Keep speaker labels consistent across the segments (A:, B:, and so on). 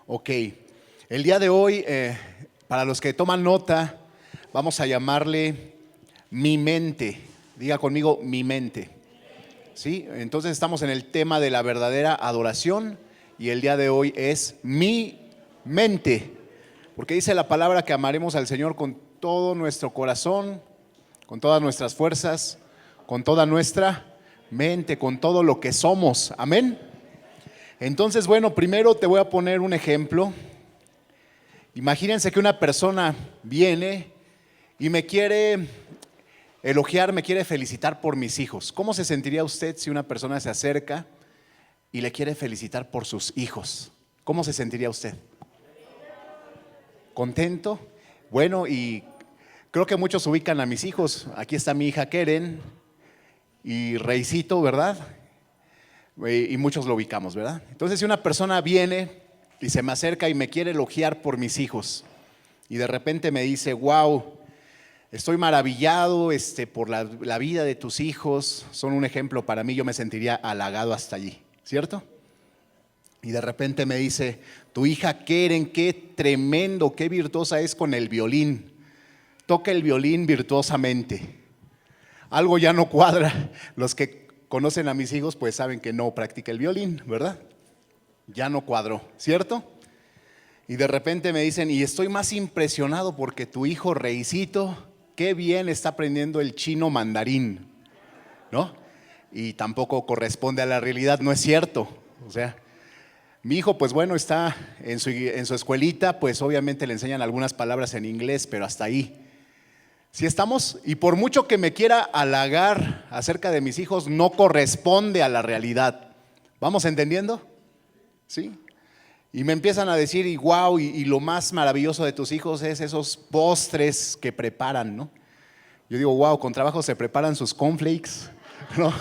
A: Ok, el día de hoy, para los que toman nota, vamos a llamarle mi mente. Diga conmigo, mi mente. ¿Sí? Entonces estamos en el tema de la verdadera adoración y el día de hoy es mi mente. Porque dice la palabra que amaremos al Señor con todo nuestro corazón, con todas nuestras fuerzas, con toda nuestra mente, con todo lo que somos. Amén. Entonces, bueno, primero te voy a poner un ejemplo. Imagínense que una persona viene y me quiere elogiar, me quiere felicitar por mis hijos. ¿Cómo se sentiría usted si una persona se acerca y le quiere felicitar por sus hijos? ¿Cómo se sentiría usted? ¿Contento? Bueno, y creo que muchos ubican a mis hijos. Aquí está mi hija Keren y Reisito, ¿verdad? Y muchos lo ubicamos, ¿verdad? Entonces, si una persona viene y se me acerca y me quiere elogiar por mis hijos y de repente me dice, wow, estoy maravillado por la vida de tus hijos, son un ejemplo para mí, yo me sentiría halagado hasta allí, ¿cierto? Y de repente me dice, tu hija Keren, qué tremendo, qué virtuosa es con el violín, toca el violín virtuosamente. Algo ya no cuadra. Los que conocen a mis hijos pues saben que no practica el violín, ¿verdad? Ya no cuadró, ¿cierto? Y de repente me dicen, y estoy más impresionado porque tu hijo Reisito, qué bien está aprendiendo el chino mandarín, ¿no? Y tampoco corresponde a la realidad, no es cierto. O sea, mi hijo pues bueno está en su escuelita, pues obviamente le enseñan algunas palabras en inglés, pero hasta ahí. Si estamos, y por mucho que me quiera halagar acerca de mis hijos, no corresponde a la realidad. ¿Vamos entendiendo? ¿Sí? Y me empiezan a decir, y wow, y lo más maravilloso de tus hijos es esos postres que preparan, ¿no? Yo digo, wow, con trabajo se preparan sus cornflakes, ¿no?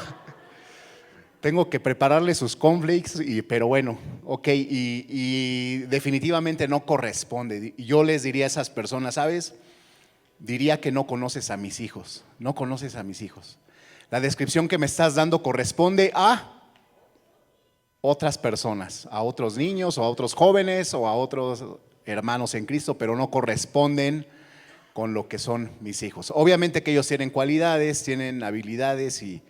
A: Tengo que prepararle sus cornflakes, pero bueno, ok, y definitivamente no corresponde. Y yo les diría a esas personas, ¿sabes? Diría que no conoces a mis hijos, no conoces a mis hijos. La descripción que me estás dando corresponde a otras personas, a otros niños o a otros jóvenes o a otros hermanos en Cristo, pero no corresponden con lo que son mis hijos. Obviamente que ellos tienen cualidades, tienen habilidades y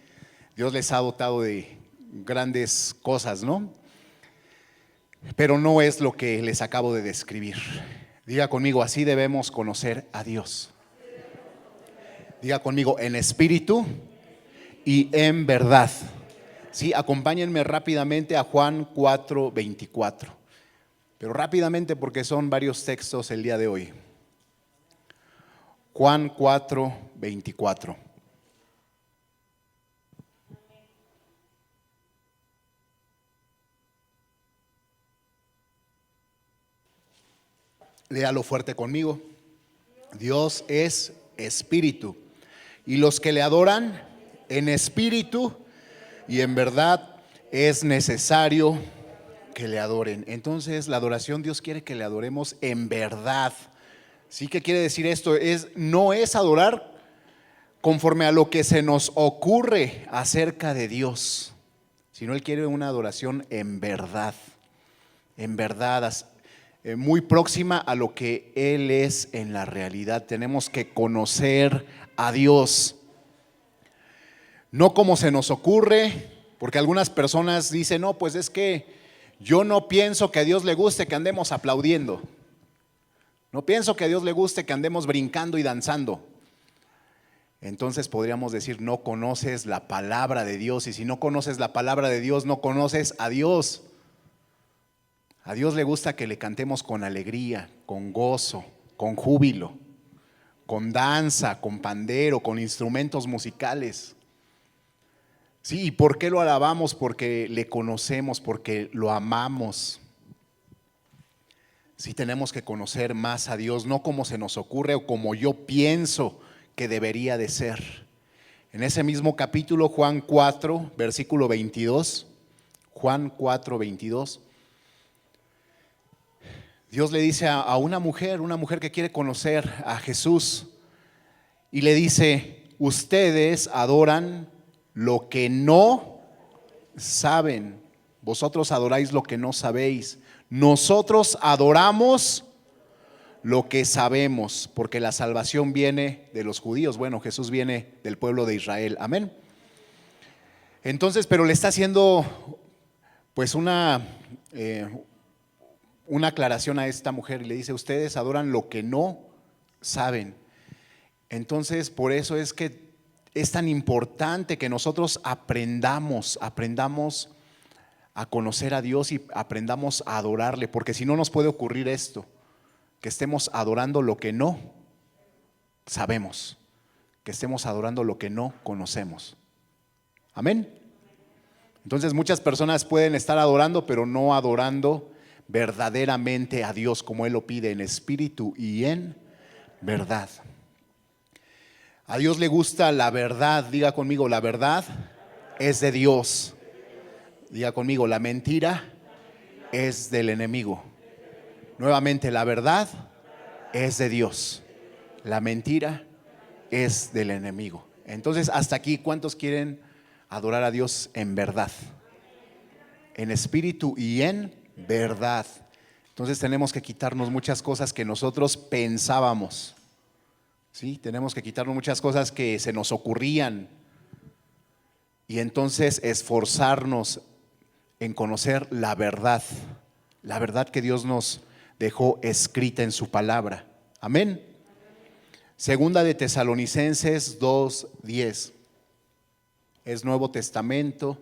A: Dios les ha dotado de grandes cosas, ¿no? Pero no es lo que les acabo de describir. Diga conmigo, así debemos conocer a Dios. Diga conmigo, en espíritu y en verdad. Sí, acompáñenme rápidamente a Juan 4:24. Pero rápidamente porque son varios textos el día de hoy. Juan 4:24. Léalo fuerte conmigo. Dios es espíritu. Y los que le adoran en espíritu y en verdad es necesario que le adoren. Entonces la adoración, Dios quiere que le adoremos en verdad. ¿Sí? ¿Qué quiere decir esto? No es adorar conforme a lo que se nos ocurre acerca de Dios, sino Él quiere una adoración en verdad, muy próxima a lo que Él es en la realidad. Tenemos que conocer a Dios, no como se nos ocurre, porque algunas personas dicen, no, pues es que yo no pienso que a Dios le guste que andemos aplaudiendo, no pienso que a Dios le guste que andemos brincando y danzando. Entonces podríamos decir, no conoces la palabra de Dios, y si no conoces la palabra de Dios, no conoces a Dios. A Dios le gusta que le cantemos con alegría, con gozo, con júbilo, con danza, con pandero, con instrumentos musicales. Sí, ¿y por qué lo alabamos? Porque le conocemos, porque lo amamos. Sí, tenemos que conocer más a Dios, no como se nos ocurre o como yo pienso que debería de ser. En ese mismo capítulo, Juan 4, versículo 22, Juan 4, 22, Dios le dice a una mujer que quiere conocer a Jesús, y le dice, ustedes adoran lo que no saben, vosotros adoráis lo que no sabéis, Nosotros adoramos lo que sabemos, porque la salvación viene de los judíos. Bueno, Jesús viene del pueblo de Israel. Amén. Entonces, pero le está haciendo pues una aclaración a esta mujer y le dice: ustedes adoran lo que no saben. Entonces, por eso es que es tan importante que nosotros aprendamos a conocer a Dios y aprendamos a adorarle, porque si no nos puede ocurrir esto, que estemos adorando lo que no sabemos, que estemos adorando lo que no conocemos. Amén. Entonces muchas personas pueden estar adorando, pero no adorando verdaderamente a Dios como Él lo pide, en espíritu y en verdad. A Dios le gusta la verdad. Diga conmigo: la verdad es de Dios. Diga conmigo: la mentira es del enemigo. Nuevamente, la verdad es de Dios. La mentira es del enemigo. Entonces, hasta aquí, ¿cuántos quieren adorar a Dios en verdad? En espíritu y en verdad. Entonces tenemos que quitarnos muchas cosas que nosotros pensábamos. ¿Sí? Tenemos que quitarnos muchas cosas que se nos ocurrían. Y entonces esforzarnos en conocer la verdad que Dios nos dejó escrita en su palabra. Amén. Segunda de Tesalonicenses 2:10. Es Nuevo Testamento.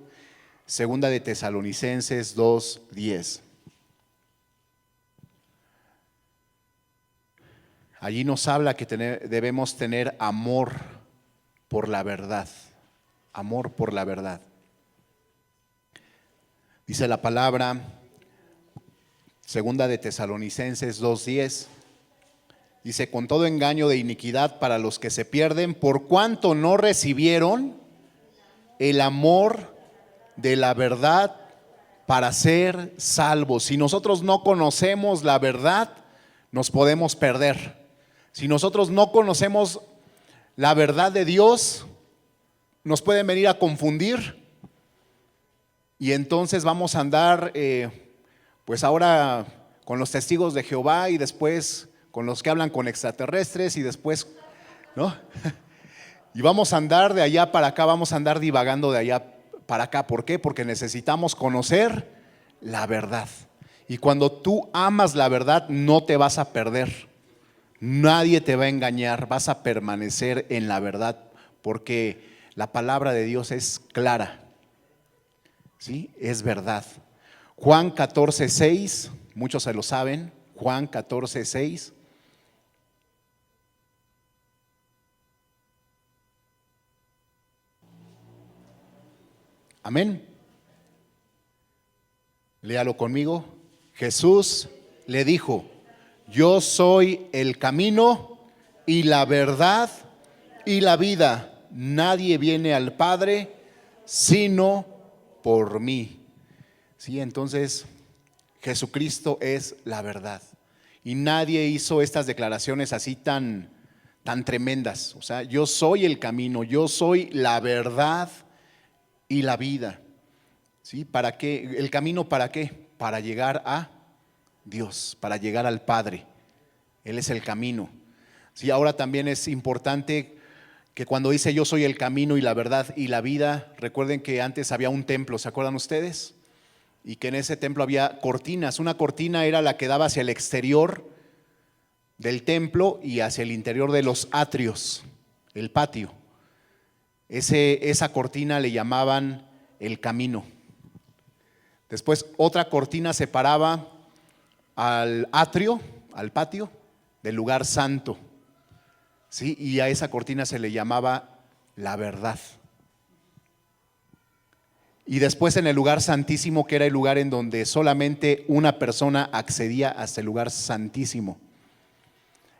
A: Segunda de Tesalonicenses 2:10. Allí nos habla que debemos tener amor por la verdad. Amor por la verdad. Dice la palabra, segunda de Tesalonicenses 2:10, dice: con todo engaño de iniquidad para los que se pierden, por cuanto no recibieron el amor de la verdad para ser salvos. Si nosotros no conocemos la verdad, nos podemos perder. Si nosotros no conocemos la verdad de Dios, nos pueden venir a confundir. Y entonces vamos a andar pues ahora con los testigos de Jehová y después con los que hablan con extraterrestres y después, ¿no? Y vamos a andar de allá para acá, vamos a andar divagando de allá para acá. ¿Por qué? Porque necesitamos conocer la verdad. Y cuando tú amas la verdad, no te vas a perder. Nadie te va a engañar, vas a permanecer en la verdad, porque la palabra de Dios es clara. ¿Sí? Es verdad. Juan 14:6, muchos se lo saben. Juan 14:6. Amén. Léalo conmigo. Jesús le dijo: yo soy el camino y la verdad y la vida. Nadie viene al Padre sino por mí. Sí, entonces Jesucristo es la verdad. Y nadie hizo estas declaraciones así tan tremendas. O sea, yo soy el camino, yo soy la verdad y la vida. ¿Sí? ¿Para qué? ¿El camino para qué? Para llegar a Dios, para llegar al Padre. Él es el camino. Sí, ahora también es importante que cuando dice yo soy el camino y la verdad y la vida, recuerden que antes había un templo, ¿se acuerdan ustedes? Y que en ese templo había cortinas. Una cortina era la que daba hacia el exterior del templo y hacia el interior de los atrios, el patio. Esa cortina le llamaban el camino. Después otra cortina separaba al atrio, al patio, del lugar santo. ¿Sí? Y a esa cortina se le llamaba la verdad. Y después en el lugar santísimo, que era el lugar en donde solamente una persona accedía hasta el lugar santísimo.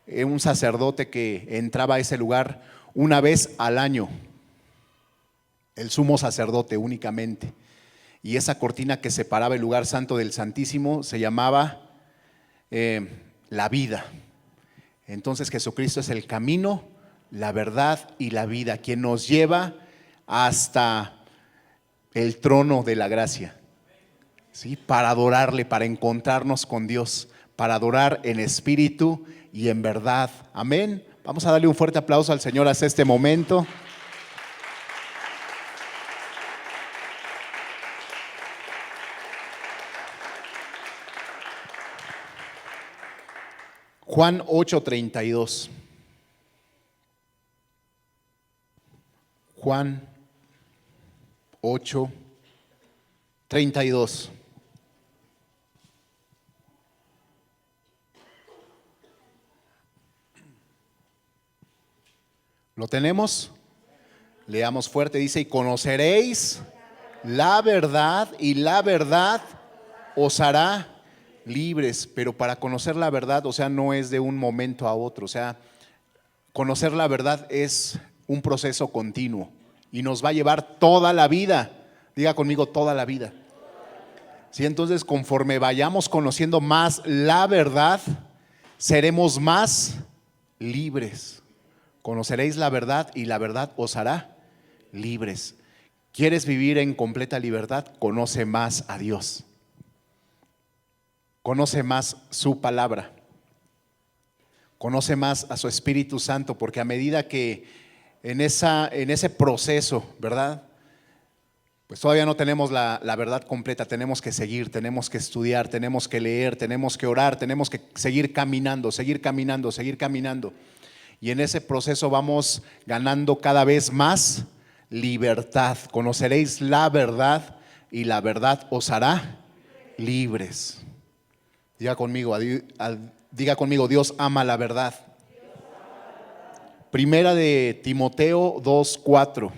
A: Un sacerdote que entraba a ese lugar una vez al año, el sumo sacerdote únicamente. Y esa cortina que separaba el lugar santo del santísimo se llamaba la vida. Entonces Jesucristo es el camino, la verdad y la vida, quien nos lleva hasta el trono de la gracia. ¿sí? Para adorarle, para encontrarnos con Dios, para adorar en espíritu y en verdad. Amén. Vamos a darle un fuerte aplauso al Señor hasta este momento. Juan 8:32. Juan 8:32. ¿Lo tenemos? Leamos fuerte, dice, y conoceréis la verdad y la verdad os hará libres. Pero para conocer la verdad, o sea, no es de un momento a otro, o sea, conocer la verdad es un proceso continuo y nos va a llevar toda la vida. Diga conmigo, toda la vida. Sí, entonces conforme vayamos conociendo más la verdad, seremos más libres. Conoceréis la verdad y la verdad os hará libres. ¿Quieres vivir en completa libertad? Conoce más a Dios. Conoce más su palabra. Conoce más a su Espíritu Santo, porque a medida que en ese proceso, ¿verdad? Pues todavía no tenemos la verdad completa, tenemos que seguir, tenemos que estudiar, tenemos que leer, tenemos que orar, tenemos que seguir caminando, seguir caminando, seguir caminando. Y en ese proceso vamos ganando cada vez más libertad. Conoceréis la verdad y la verdad os hará libres. Diga conmigo, Dios ama la verdad. Primera de Timoteo 2:4.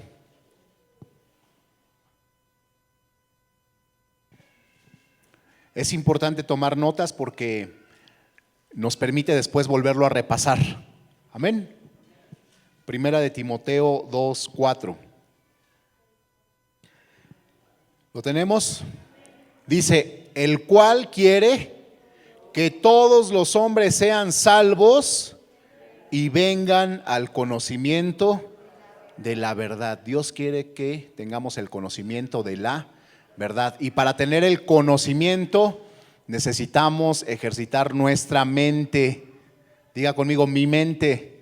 A: Es importante tomar notas porque nos permite después volverlo a repasar. Amén. Primera de Timoteo 2:4. ¿Lo tenemos? Dice, el cual quiere que todos los hombres sean salvos y vengan al conocimiento de la verdad. Dios quiere que tengamos el conocimiento de la verdad. Y para tener el conocimiento necesitamos ejercitar nuestra mente. Diga conmigo, mi mente.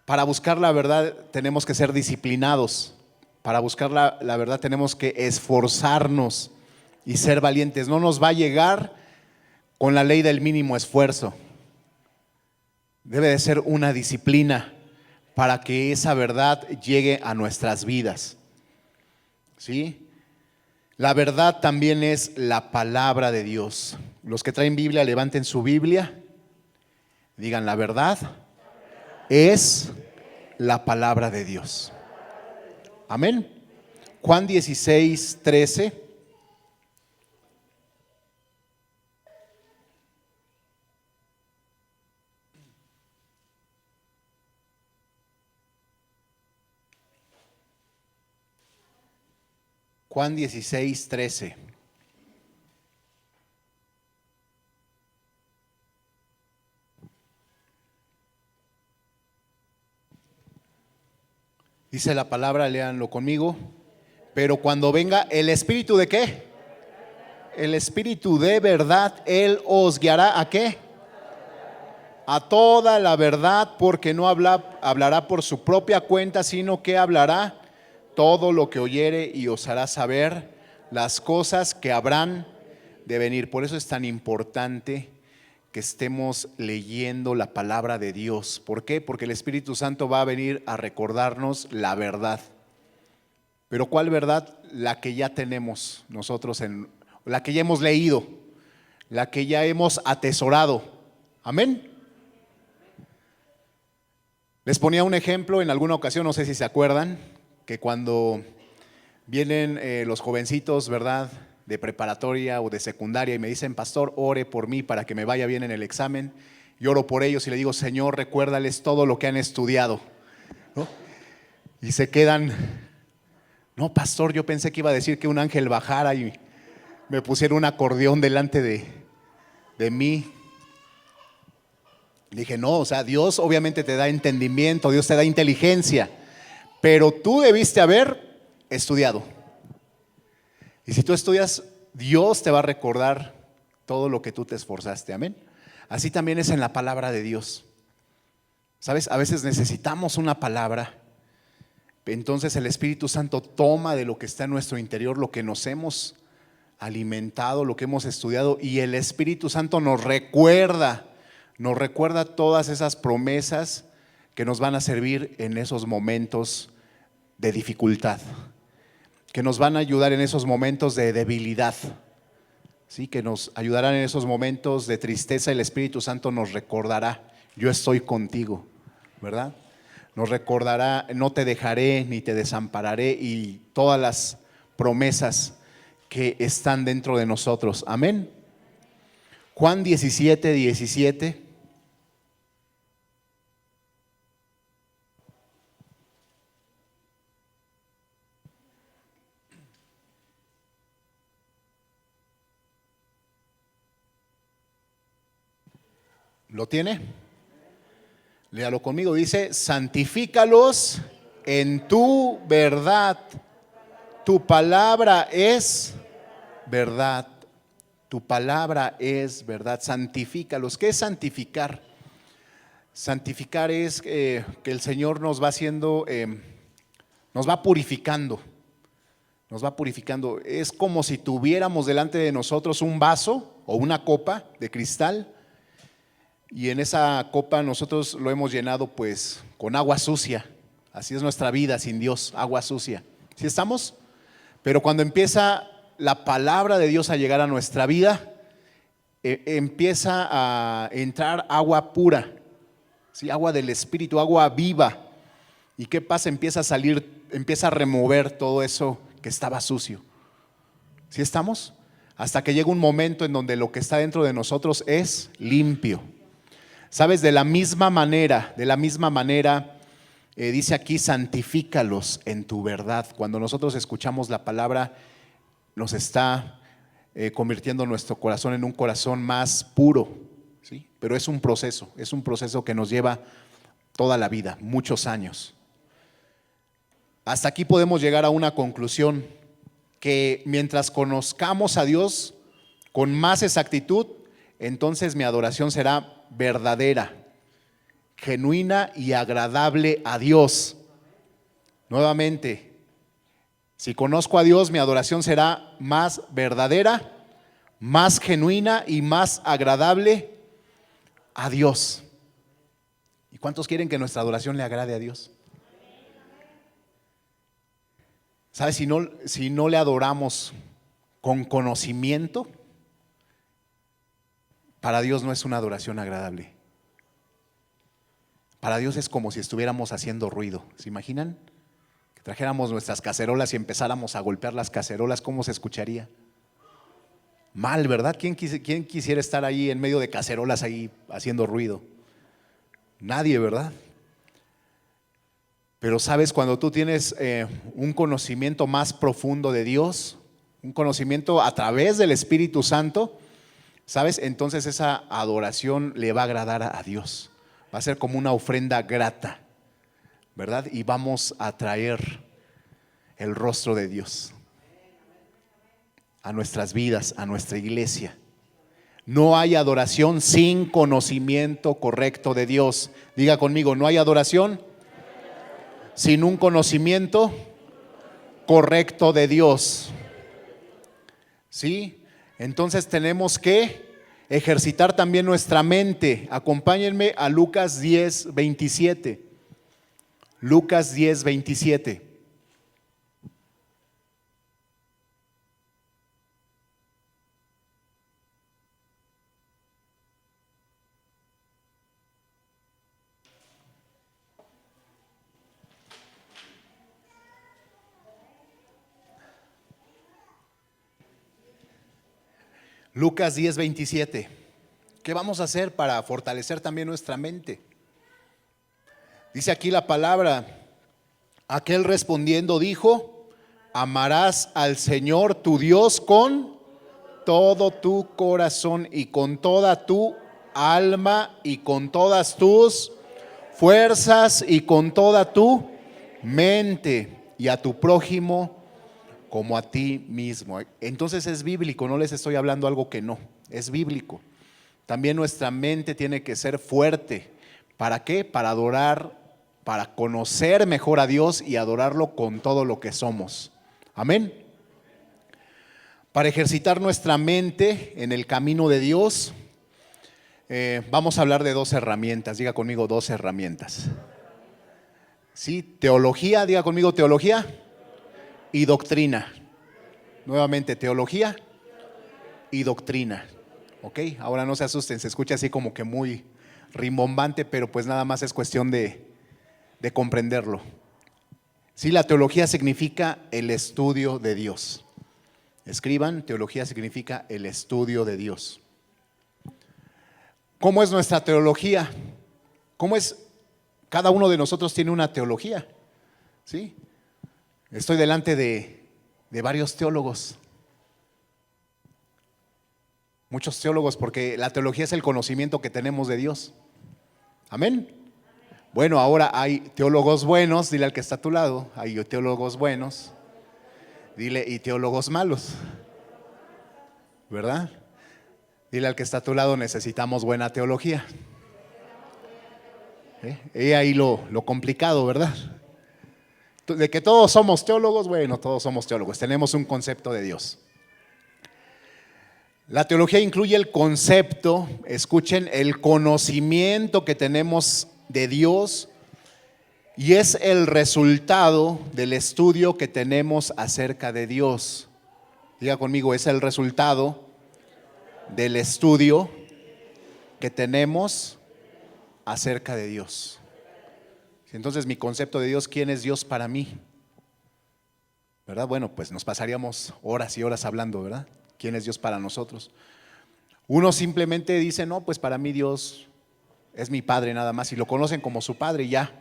A: Para buscar la verdad tenemos que ser disciplinados. Para buscar la verdad tenemos que esforzarnos y ser valientes. No nos va a llegar con la ley del mínimo esfuerzo. Debe de ser una disciplina para que esa verdad llegue a nuestras vidas. ¿Sí? La verdad también es la palabra de Dios. Los que traen Biblia, levanten su Biblia. Digan, la verdad es la palabra de Dios. Amén. Juan 16:13. Juan 16:13. Dice la palabra, léanlo conmigo. Pero cuando venga el Espíritu ¿de qué? El Espíritu de verdad, Él os guiará ¿a qué? A toda la verdad, porque no hablará por su propia cuenta, sino que hablará todo lo que oyere y os hará saber las cosas que habrán de venir. Por eso es tan importante que estemos leyendo la palabra de Dios. ¿Por qué? Porque el Espíritu Santo va a venir a recordarnos la verdad. Pero ¿cuál verdad? La que ya tenemos nosotros, la que ya hemos leído, la que ya hemos atesorado. Amén. Les ponía un ejemplo en alguna ocasión, no sé si se acuerdan, que cuando vienen los jovencitos, ¿verdad?, de preparatoria o de secundaria y me dicen, pastor, ore por mí para que me vaya bien en el examen. Yo oro por ellos y le digo, Señor, recuérdales todo lo que han estudiado, ¿no? Y se quedan, no, pastor, yo pensé que iba a decir que un ángel bajara y me pusiera un acordeón delante de mí. Dije, no, o sea, Dios obviamente te da entendimiento, Dios te da inteligencia, pero tú debiste haber estudiado. Y si tú estudias, Dios te va a recordar todo lo que tú te esforzaste, amén. Así también es en la palabra de Dios. ¿Sabes? A veces necesitamos una palabra. Entonces el Espíritu Santo toma de lo que está en nuestro interior, lo que nos hemos alimentado, lo que hemos estudiado, y el Espíritu Santo nos recuerda todas esas promesas que nos van a servir en esos momentos de dificultad, que nos van a ayudar en esos momentos de debilidad, ¿sí? Que nos ayudarán en esos momentos de tristeza. El Espíritu Santo nos recordará: yo estoy contigo, ¿verdad? Nos recordará: no te dejaré ni te desampararé, y todas las promesas que están dentro de nosotros, amén. Juan 17:17. ¿Lo tiene? Léalo conmigo. Dice: santifícalos en tu verdad. Tu palabra es verdad. Tu palabra es verdad. Santifícalos. ¿Qué es santificar? Santificar es que el Señor nos va haciendo, nos va purificando. Nos va purificando. Es como si tuviéramos delante de nosotros un vaso o una copa de cristal, y en esa copa nosotros lo hemos llenado pues con agua sucia. Así es nuestra vida sin Dios, agua sucia. ¿Sí estamos? Pero cuando empieza la palabra de Dios a llegar a nuestra vida, empieza a entrar agua pura, ¿sí? Agua del Espíritu, agua viva. ¿Y qué pasa? Empieza a salir, empieza a remover todo eso que estaba sucio. ¿Sí estamos? Hasta que llega un momento en donde lo que está dentro de nosotros es limpio. ¿Sabes? De la misma manera, dice aquí: santifícalos en tu verdad. Cuando nosotros escuchamos la palabra, nos está convirtiendo nuestro corazón en un corazón más puro, ¿sí? Pero es un proceso que nos lleva toda la vida, muchos años. Hasta aquí podemos llegar a una conclusión: que mientras conozcamos a Dios con más exactitud, entonces mi adoración será verdadera, genuina y agradable a Dios. Nuevamente, si conozco a Dios, mi adoración será más verdadera, más genuina y más agradable a Dios. ¿Y cuántos quieren que nuestra adoración le agrade a Dios? ¿Sabes? Si no le adoramos con conocimiento, para Dios no es una adoración agradable. Para Dios es como si estuviéramos haciendo ruido. ¿Se imaginan? Que trajéramos nuestras cacerolas y empezáramos a golpear las cacerolas, ¿cómo se escucharía? Mal, ¿verdad? ¿Quién quisiera estar ahí en medio de cacerolas ahí haciendo ruido? Nadie, ¿verdad? Pero sabes, cuando tú tienes un conocimiento más profundo de Dios, un conocimiento a través del Espíritu Santo, ¿sabes? Entonces esa adoración le va a agradar a Dios. Va a ser como una ofrenda grata, ¿verdad? Y vamos a traer el rostro de Dios a nuestras vidas, a nuestra iglesia. No hay adoración sin conocimiento correcto de Dios. Diga conmigo: no hay adoración sin un conocimiento correcto de Dios. ¿Sí? Entonces tenemos que ejercitar también nuestra mente. Acompáñenme a Lucas 10:27. Lucas 10:27. Lucas 10:27. ¿Qué vamos a hacer para fortalecer también nuestra mente? Dice aquí la palabra: aquel respondiendo dijo: amarás al Señor tu Dios con todo tu corazón y con toda tu alma y con todas tus fuerzas y con toda tu mente, y a tu prójimo como a ti mismo. Entonces es bíblico, no les estoy hablando algo que no, es bíblico. También nuestra mente tiene que ser fuerte. ¿Para qué? Para adorar, para conocer mejor a Dios y adorarlo con todo lo que somos. Amén. Para ejercitar nuestra mente en el camino de Dios, vamos a hablar de dos herramientas. Diga conmigo, dos herramientas. Sí, teología, diga conmigo, teología y doctrina. Nuevamente, teología y doctrina. Ok, ahora no se asusten, se escucha así como que muy rimbombante, pero pues nada más es cuestión de comprenderlo. Sí, la teología significa el estudio de Dios. Escriban, teología significa el estudio de Dios. ¿Cómo es nuestra teología? ¿Cómo es? Cada uno de nosotros tiene una teología. ¿Sí? Estoy delante de varios teólogos. Muchos teólogos, porque la teología es el conocimiento que tenemos de Dios. Amén. Bueno, ahora hay teólogos buenos, dile al que está a tu lado, hay teólogos buenos, dile, y teólogos malos, ¿verdad? Dile al que está a tu lado, necesitamos buena teología. Y ahí lo complicado, ¿verdad? De que todos somos teólogos, bueno, todos somos teólogos, tenemos un concepto de Dios. La teología incluye el concepto, escuchen, el conocimiento que tenemos de Dios y es el resultado del estudio que tenemos acerca de Dios. Diga conmigo, es el resultado del estudio que tenemos acerca de Dios. Entonces, mi concepto de Dios, ¿quién es Dios para mí? ¿Verdad? Bueno, pues nos pasaríamos horas y horas hablando, ¿verdad? ¿Quién es Dios para nosotros? Uno simplemente dice, no, pues para mí Dios es mi Padre nada más, y lo conocen como su Padre y ya.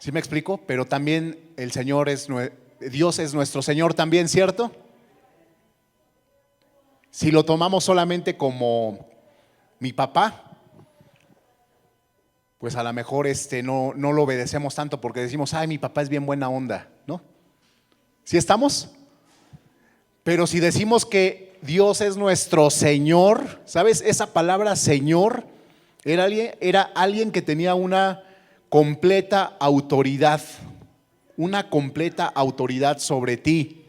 A: ¿Sí me explico? Pero también el Señor Dios es nuestro Señor también, ¿cierto? Si lo tomamos solamente como mi papá, pues a lo mejor no lo obedecemos tanto porque decimos, ay, mi papá es bien buena onda, ¿no? ¿Sí estamos? Pero si decimos que Dios es nuestro Señor, ¿sabes? Esa palabra Señor era alguien que tenía una completa autoridad sobre ti.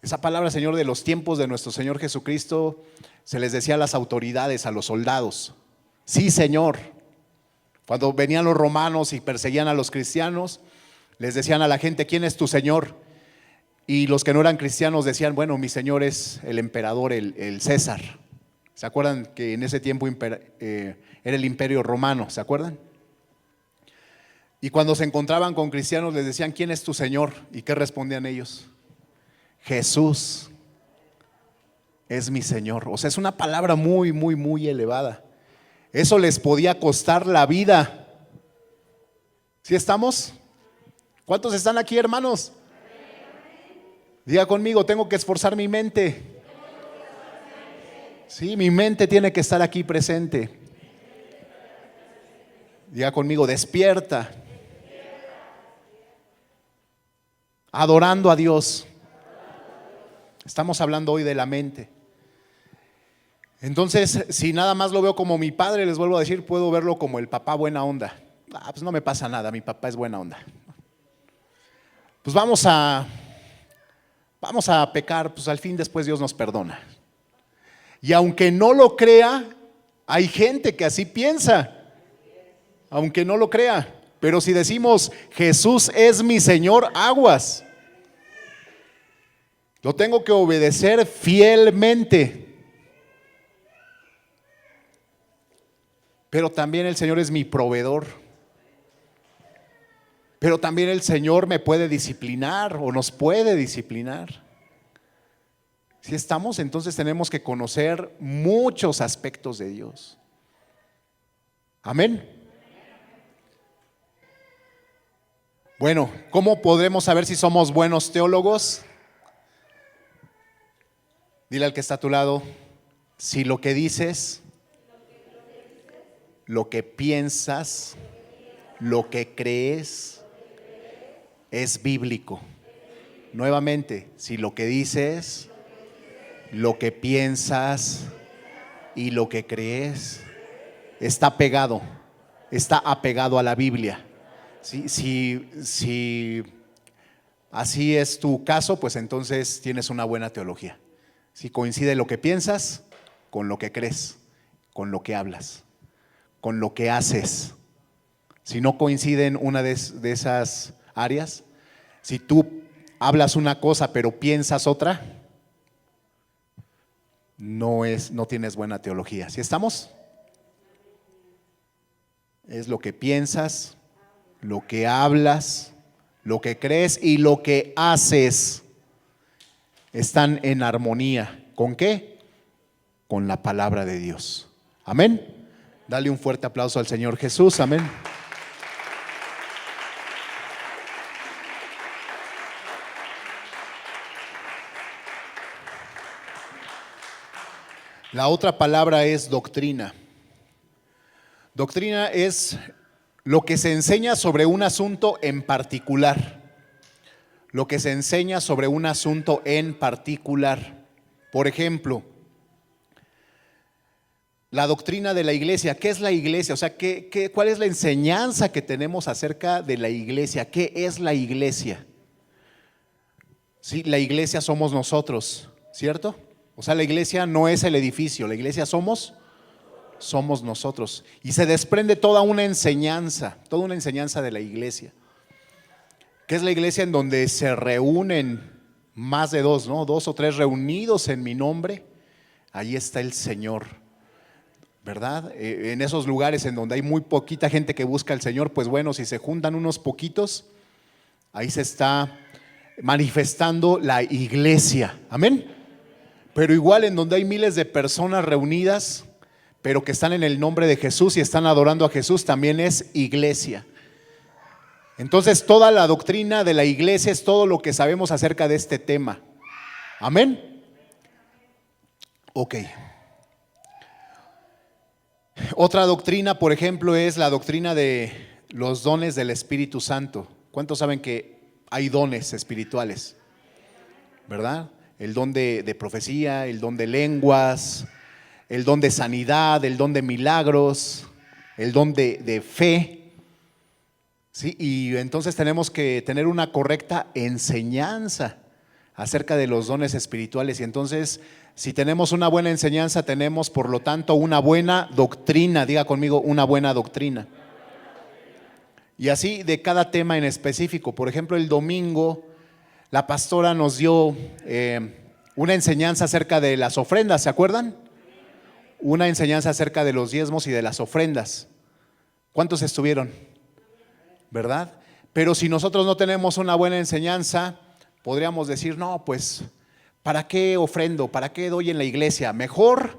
A: Esa palabra Señor, de los tiempos de nuestro Señor Jesucristo, se les decía a las autoridades, a los soldados, sí Señor. Cuando venían los romanos y perseguían a los cristianos, les decían a la gente, ¿quién es tu Señor? Y los que no eran cristianos decían, bueno, mi Señor es el emperador, el César. ¿Se acuerdan que en ese tiempo era el imperio romano? ¿Se acuerdan? Y cuando se encontraban con cristianos les decían, ¿quién es tu Señor? ¿Y qué respondían ellos? Jesús es mi Señor. O sea, es una palabra muy, muy, muy elevada. Eso les podía costar la vida. ¿Sí estamos? ¿Cuántos están aquí, hermanos? Diga conmigo, tengo que esforzar mi mente. Sí, mi mente tiene que estar aquí presente. Diga conmigo, despierta. Adorando a Dios. Estamos hablando hoy de la mente. Entonces, si nada más lo veo como mi padre, les vuelvo a decir, puedo verlo como el papá buena onda. Pues no me pasa nada, mi papá es buena onda. Pues vamos a pecar, pues al fin después Dios nos perdona. Y aunque no lo crea, hay gente que así piensa, aunque no lo crea. Pero si decimos, Jesús es mi Señor, aguas. Lo tengo que obedecer fielmente. Pero también el Señor es mi proveedor. Pero también el Señor me puede disciplinar o nos puede disciplinar. Si estamos, entonces tenemos que conocer muchos aspectos de Dios. Amén. Bueno, ¿cómo podremos saber si somos buenos teólogos? Dile al que está a tu lado, si lo que dices, lo que piensas, lo que crees es bíblico. Nuevamente, si lo que dices, lo que piensas y lo que crees está apegado a la Biblia. Si así es tu caso, pues entonces tienes una buena teología. Si coincide lo que piensas con lo que crees, con lo que hablas, con lo que haces. Si no coinciden una de esas áreas, si tú hablas una cosa pero piensas otra, no tienes buena teología. ¿Sí estamos? Es lo que piensas, lo que hablas, lo que crees y lo que haces. Están en armonía. ¿Con qué? Con la palabra de Dios. Amén. Dale un fuerte aplauso al Señor Jesús. Amén. La otra palabra es doctrina. Doctrina es lo que se enseña sobre un asunto en particular. Lo que se enseña sobre un asunto en particular. Por ejemplo, la doctrina de la iglesia. ¿Qué es la iglesia? O sea, ¿cuál es la enseñanza que tenemos acerca de la iglesia? ¿Qué es la iglesia? Sí, la iglesia somos nosotros, ¿cierto? O sea, la iglesia no es el edificio, la iglesia somos nosotros. Y se desprende toda una enseñanza de la iglesia. ¿Qué es la iglesia? En donde se reúnen más de dos, ¿no? 2 o 3 reunidos en mi nombre, ahí está el Señor, ¿verdad? En esos lugares en donde hay muy poquita gente que busca al Señor, pues bueno, si se juntan unos poquitos, ahí se está manifestando la iglesia, amén. Pero igual en donde hay miles de personas reunidas, pero que están en el nombre de Jesús y están adorando a Jesús, también es iglesia. Entonces toda la doctrina de la iglesia es todo lo que sabemos acerca de este tema. Amén. Ok. Otra doctrina, por ejemplo, es la doctrina de los dones del Espíritu Santo. ¿Cuántos saben que hay dones espirituales? ¿Verdad? El don de profecía, el don de lenguas, el don de sanidad, el don de milagros, el don de fe. ¿Sí? Y entonces tenemos que tener una correcta enseñanza acerca de los dones espirituales. Y entonces, si tenemos una buena enseñanza, tenemos por lo tanto una buena doctrina. Diga conmigo, una buena doctrina. Y así de cada tema en específico. Por ejemplo, el domingo la pastora nos dio una enseñanza acerca de las ofrendas, ¿se acuerdan? Una enseñanza acerca de los diezmos y de las ofrendas. ¿Cuántos estuvieron? ¿Verdad? Pero si nosotros no tenemos una buena enseñanza, podríamos decir, no, pues, ¿para qué ofrendo? ¿Para qué doy en la iglesia? Mejor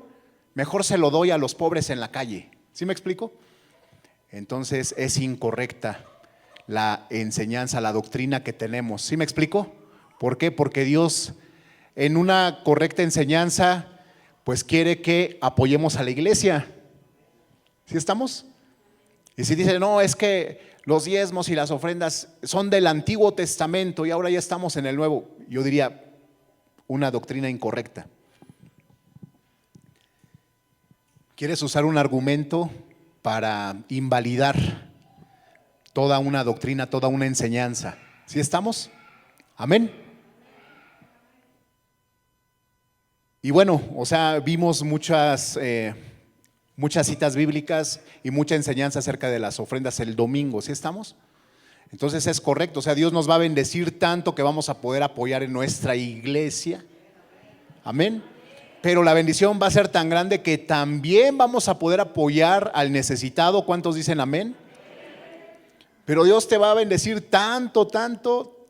A: se lo doy a los pobres en la calle. ¿Sí me explico? Entonces es incorrecta la enseñanza, la doctrina que tenemos. ¿Sí me explico? ¿Por qué? Porque Dios en una correcta enseñanza pues quiere que apoyemos a la iglesia. ¿Sí estamos? Y si dice, no, es que los diezmos y las ofrendas son del Antiguo Testamento y ahora ya estamos en el Nuevo, yo diría una doctrina incorrecta. ¿Quieres usar un argumento para invalidar toda una doctrina, toda una enseñanza? ¿Sí estamos? Amén. Y bueno, o sea, vimos muchas citas bíblicas y mucha enseñanza acerca de las ofrendas el domingo. ¿Sí estamos? Entonces es correcto, o sea, Dios nos va a bendecir tanto que vamos a poder apoyar en nuestra iglesia. Amén. Pero la bendición va a ser tan grande que también vamos a poder apoyar al necesitado. ¿Cuántos dicen amén? Pero Dios te va a bendecir tanto, tanto.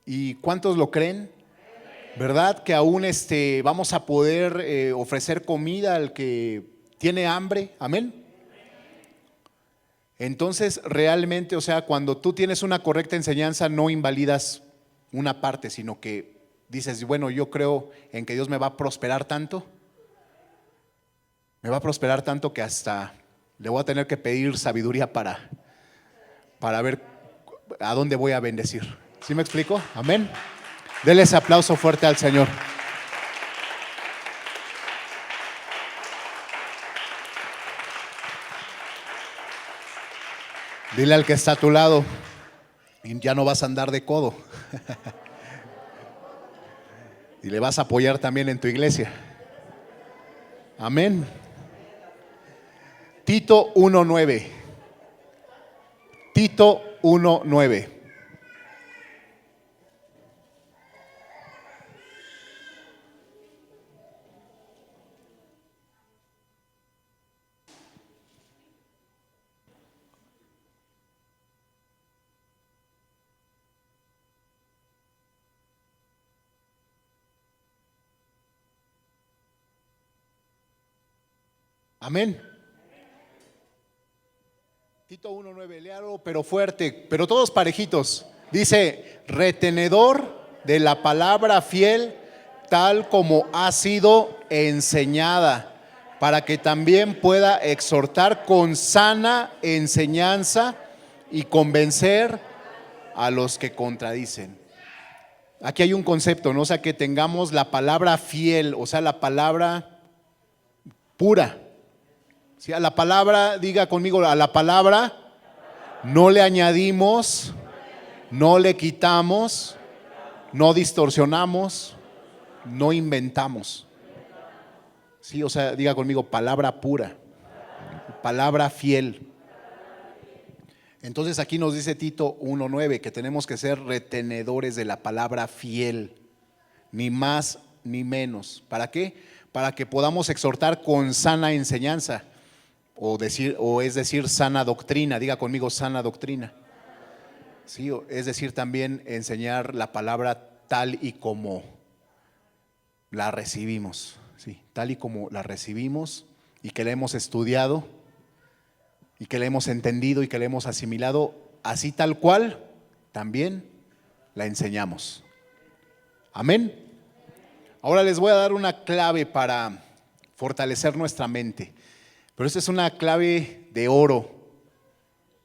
A: ¿Y cuántos lo creen? ¿Verdad? Que aún vamos a poder ofrecer comida al que tiene hambre. Amén. Entonces realmente, o sea, cuando tú tienes una correcta enseñanza, no invalidas una parte, sino que dices, bueno, yo creo en que Dios me va a prosperar tanto. Me va a prosperar tanto que hasta le voy a tener que pedir sabiduría para ver a dónde voy a bendecir. ¿Sí me explico? Amén. Dele ese aplauso fuerte al Señor. Dile al que está a tu lado, y ya no vas a andar de codo. Y le vas a apoyar también en tu iglesia. Amén. Tito 1:9. Tito 1:9. Amén. Tito 1:9, léalo pero fuerte, pero todos parejitos. Dice, retenedor de la palabra fiel, tal como ha sido enseñada, para que también pueda exhortar con sana enseñanza y convencer a los que contradicen. Aquí hay un concepto, ¿no? O sea, que tengamos la palabra fiel, o sea, la palabra pura. ¿Sí? A la palabra, diga conmigo, a la palabra no le añadimos, no le quitamos, no distorsionamos, no inventamos. Sí, o sea, diga conmigo, palabra pura, palabra fiel. Entonces aquí nos dice Tito 1:9 que tenemos que ser retenedores de la palabra fiel, ni más ni menos. ¿Para qué? Para que podamos exhortar con sana enseñanza, o es decir, sana doctrina. Diga conmigo, sana doctrina. Sí, es decir, también enseñar la palabra tal y como la recibimos, sí, tal y como la recibimos y que la hemos estudiado y que la hemos entendido y que la hemos asimilado, así tal cual, también la enseñamos. Amén. Ahora les voy a dar una clave para fortalecer nuestra mente, pero esta es una clave de oro.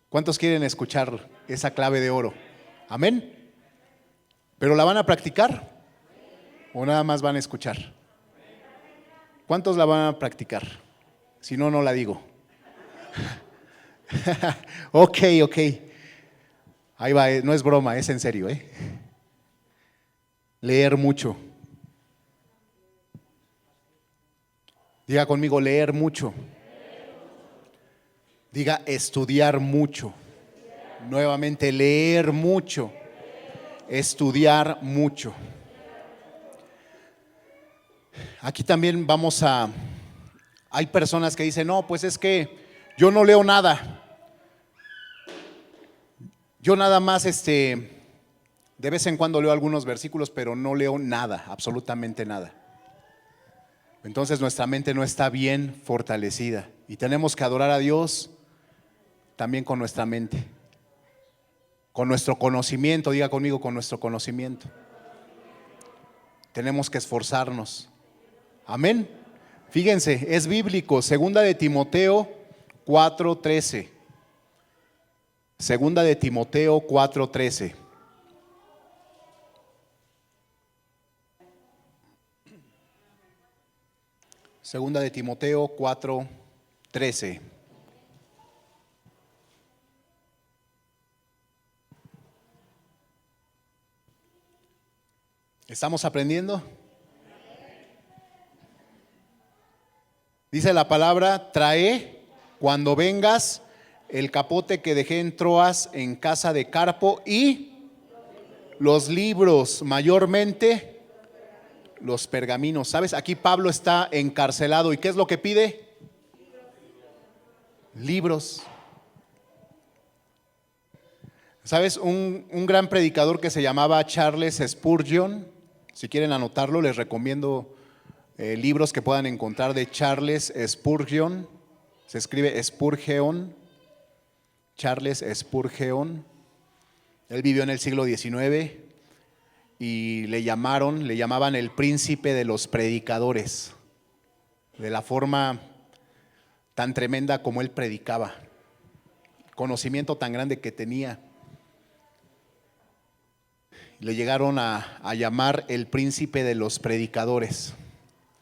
A: ¿Cuántos quieren escuchar esa clave de oro? Amén. ¿Pero la van a practicar o nada más van a escuchar? ¿Cuántos la van a practicar? Si no, no la digo. Ok. Ahí va, no es broma, es en serio, ¿eh? Leer mucho. Diga conmigo, leer mucho. Diga, estudiar mucho. Nuevamente, leer mucho. Estudiar mucho. Aquí también hay personas que dicen, no, pues es que yo no leo nada. Yo nada más, de vez en cuando leo algunos versículos, pero no leo nada, absolutamente nada. Entonces nuestra mente no está bien fortalecida y tenemos que adorar a Dios también con nuestra mente, con nuestro conocimiento. Diga conmigo, con nuestro conocimiento. Tenemos que esforzarnos. Amén. Fíjense, es bíblico, segunda de Timoteo 4:13. Segunda de Timoteo 4:13. Segunda de Timoteo 4:13. ¿Estamos aprendiendo? Dice la palabra, trae cuando vengas el capote que dejé en Troas en casa de Carpo y los libros, mayormente los pergaminos. ¿Sabes? Aquí Pablo está encarcelado y ¿qué es lo que pide? Libros. ¿Sabes? Un gran predicador que se llamaba Charles Spurgeon, si quieren anotarlo, les recomiendo libros que puedan encontrar de Charles Spurgeon. Se escribe Spurgeon, Charles Spurgeon. Él vivió en el siglo XIX y le llamaban el príncipe de los predicadores, de la forma tan tremenda como él predicaba, conocimiento tan grande que tenía. le llegaron a llamar el príncipe de los predicadores.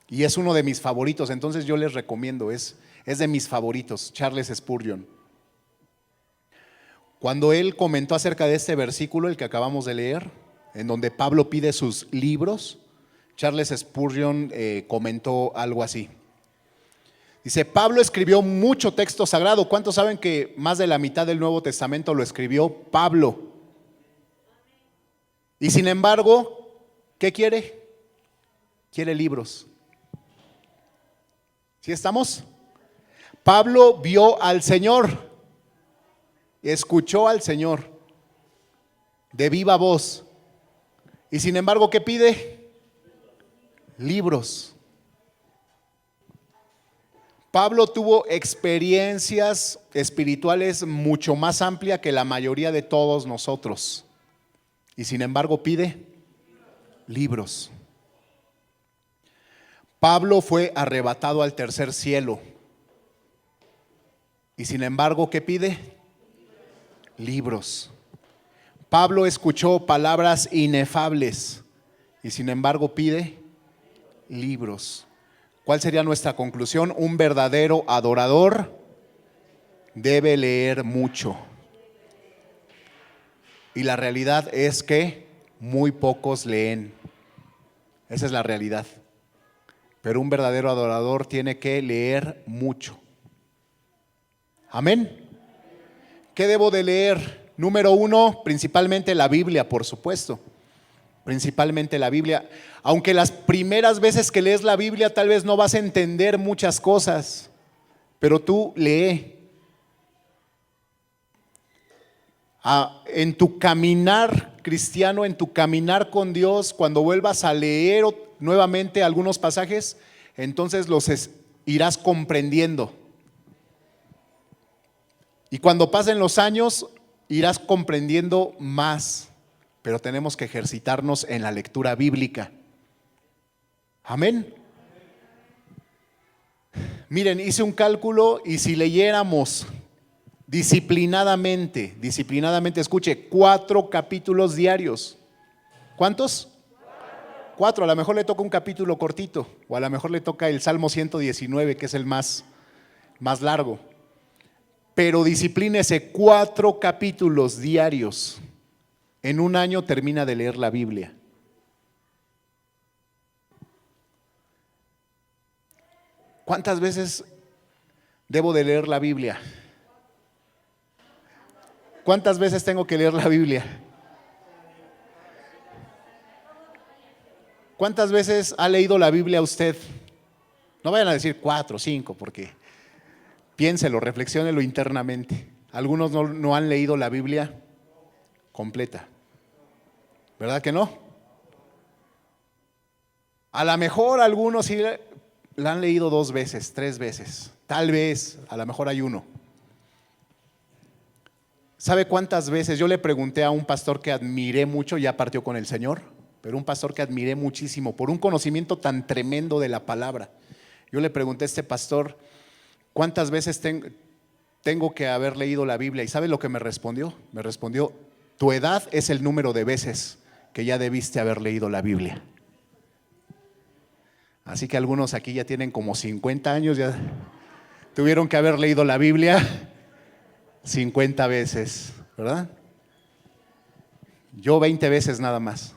A: Y es uno de mis favoritos, entonces yo les recomiendo, es de mis favoritos, Charles Spurgeon. Cuando él comentó acerca de este versículo, el que acabamos de leer, en donde Pablo pide sus libros, Charles Spurgeon comentó algo así. Dice, Pablo escribió mucho texto sagrado. ¿Cuántos saben que más de la mitad del Nuevo Testamento lo escribió Pablo? Y sin embargo, ¿qué quiere? Quiere libros. ¿Sí estamos? Pablo vio al Señor, escuchó al Señor de viva voz. Y sin embargo, ¿qué pide? Libros. Pablo tuvo experiencias espirituales mucho más amplias que la mayoría de todos nosotros. Y sin embargo pide libros. Pablo fue arrebatado al tercer cielo. Y sin embargo, ¿qué pide? Libros. Pablo escuchó palabras inefables. Y sin embargo pide libros. ¿Cuál sería nuestra conclusión? Un verdadero adorador debe leer mucho. Y la realidad es que muy pocos leen. Esa es la realidad. Pero un verdadero adorador tiene que leer mucho. Amén. ¿Qué debo de leer? Número 1, principalmente la Biblia, por supuesto. Principalmente la Biblia. Aunque las primeras veces que lees la Biblia tal vez no vas a entender muchas cosas, pero tú lee. En tu caminar cristiano, en tu caminar con Dios, cuando vuelvas a leer nuevamente algunos pasajes, entonces los irás comprendiendo. Y cuando pasen los años, irás comprendiendo más. Pero tenemos que ejercitarnos en la lectura bíblica. Amén. Miren, hice un cálculo y si leyéramos disciplinadamente, escuche, 4 capítulos diarios. ¿Cuántos? 4, a lo mejor le toca un capítulo cortito, o a lo mejor le toca el Salmo 119, que es el más largo. Pero disciplínese 4 capítulos diarios. En un año termina de leer la Biblia. ¿Cuántas veces debo de leer la Biblia? ¿Cuántas veces tengo que leer la Biblia? ¿Cuántas veces ha leído la Biblia usted? No vayan a decir 4 o 5, porque piénselo, reflexiónelo internamente. Algunos no han leído la Biblia completa. ¿Verdad que no? A lo mejor algunos sí la han leído 2 veces, 3 veces. Tal vez, a lo mejor hay uno. ¿Sabe cuántas veces? Yo le pregunté a un pastor que admiré mucho, ya partió con el Señor, pero un pastor que admiré muchísimo por un conocimiento tan tremendo de la palabra. Yo le pregunté a este pastor, ¿cuántas veces tengo que haber leído la Biblia? ¿Y sabe lo que me respondió? Me respondió, tu edad es el número de veces que ya debiste haber leído la Biblia. Así que algunos aquí ya tienen como 50 años, ya tuvieron que haber leído la Biblia 50 veces, ¿verdad? Yo 20 veces nada más.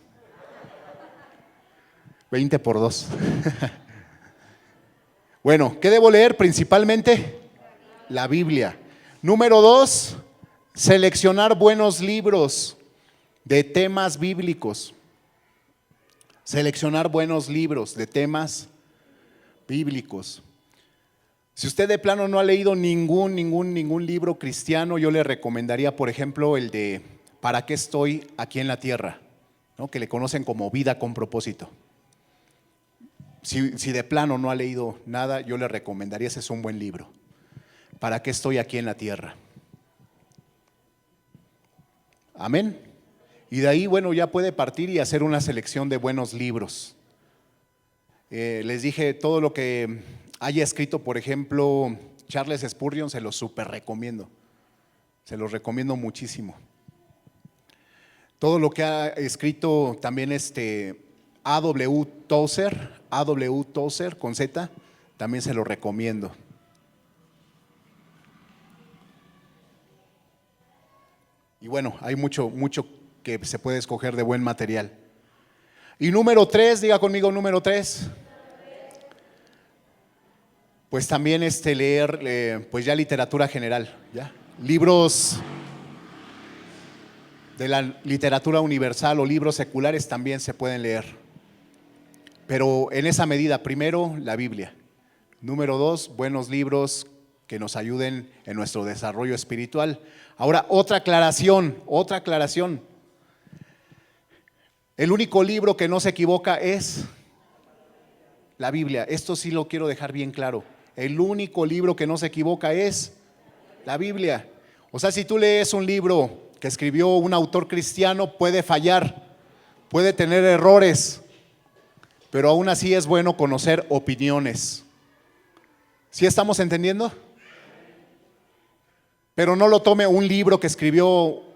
A: 20 por 2. Bueno, ¿qué debo leer? Principalmente la Biblia. Número 2, seleccionar buenos libros de temas bíblicos. Seleccionar buenos libros de temas bíblicos. Si usted de plano no ha leído ningún libro cristiano, yo le recomendaría, por ejemplo, el de ¿Para qué estoy aquí en la tierra?, ¿no? Que le conocen como Vida con propósito. Si de plano no ha leído nada, yo le recomendaría, ese es un buen libro. ¿Para qué estoy aquí en la tierra? Amén. Y de ahí, bueno, ya puede partir y hacer una selección de buenos libros. Les dije, todo lo que haya escrito, por ejemplo, Charles Spurgeon, se los súper recomiendo. Se los recomiendo muchísimo. todo lo que ha escrito también A.W. Tozer con Z, también se lo recomiendo. Y bueno, hay mucho que se puede escoger de buen material. Y número 3, diga conmigo número 3. Pues también leer pues ya literatura general, ¿ya? Libros de la literatura universal o libros seculares también se pueden leer. Pero en esa medida, primero la Biblia. Número 2, buenos libros que nos ayuden en nuestro desarrollo espiritual. Ahora, otra aclaración. El único libro que no se equivoca es la Biblia. Esto sí lo quiero dejar bien claro. El único libro que no se equivoca es la Biblia. O sea, si tú lees un libro que escribió un autor cristiano, puede fallar, puede tener errores, pero aún así es bueno conocer opiniones. ¿Sí estamos entendiendo? Pero no lo tome un libro que escribió